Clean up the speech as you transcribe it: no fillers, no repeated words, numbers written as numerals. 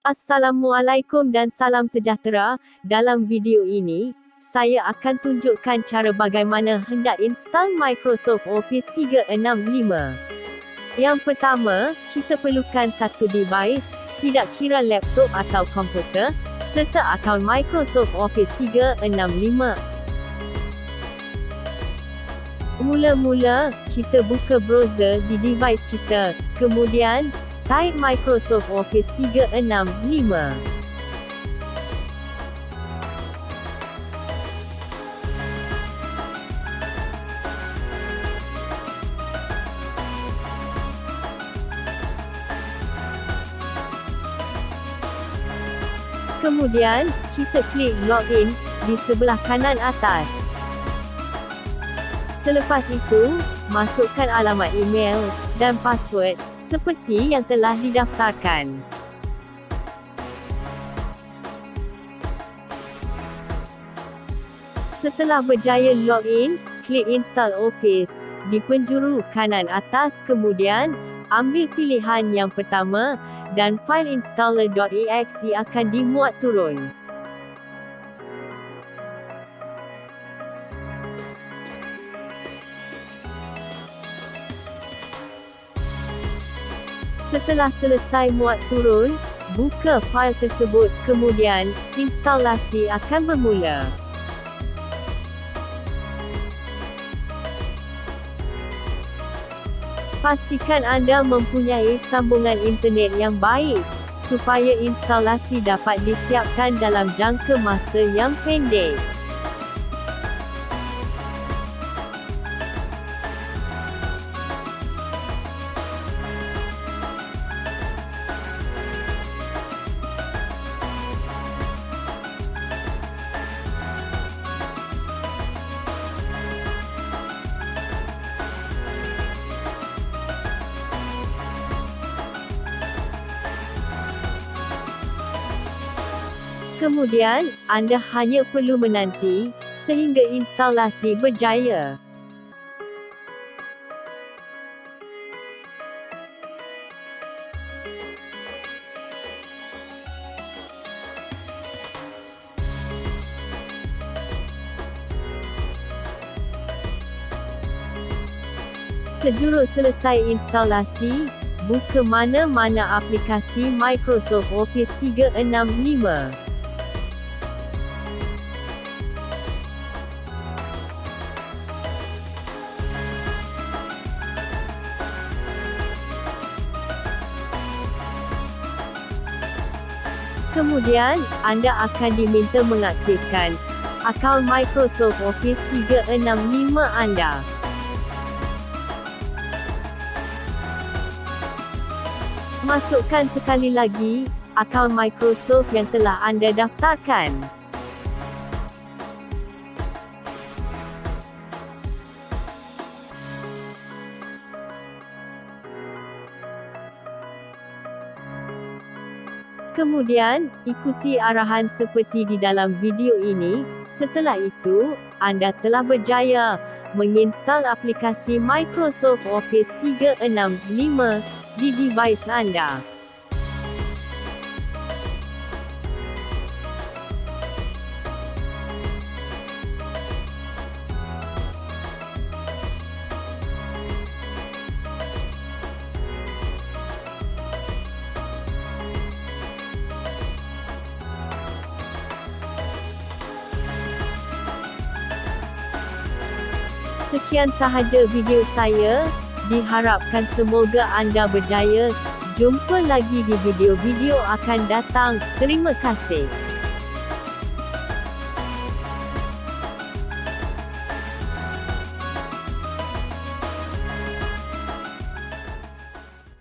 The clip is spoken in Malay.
Assalamualaikum dan salam sejahtera. Dalam video ini, saya akan tunjukkan cara bagaimana hendak install Microsoft Office 365. Yang pertama, kita perlukan satu device, tidak kira laptop atau komputer, serta akaun Microsoft Office 365. Mula-mula, kita buka browser di device kita, kemudian type Microsoft Office 365. Kemudian, kita klik login di sebelah kanan atas. Selepas itu, masukkan alamat email dan password seperti yang telah didaftarkan. Setelah berjaya login, klik install Office di penjuru kanan atas, kemudian ambil pilihan yang pertama dan file installer.exe akan dimuat turun. Setelah selesai muat turun, buka fail tersebut, kemudian instalasi akan bermula. Pastikan anda mempunyai sambungan internet yang baik, supaya instalasi dapat disiapkan dalam jangka masa yang pendek. Kemudian, anda hanya perlu menanti sehingga instalasi berjaya. Sejurus selesai instalasi, buka mana-mana aplikasi Microsoft Office 365. Kemudian, anda akan diminta mengaktifkan akaun Microsoft Office 365 anda. Masukkan sekali lagi akaun Microsoft yang telah anda daftarkan. Kemudian, ikuti arahan seperti di dalam video ini. Setelah itu, anda telah berjaya menginstal aplikasi Microsoft Office 365 di device anda. Sekian sahaja video saya, diharapkan semoga anda berjaya. Jumpa lagi di video-video akan datang. Terima kasih.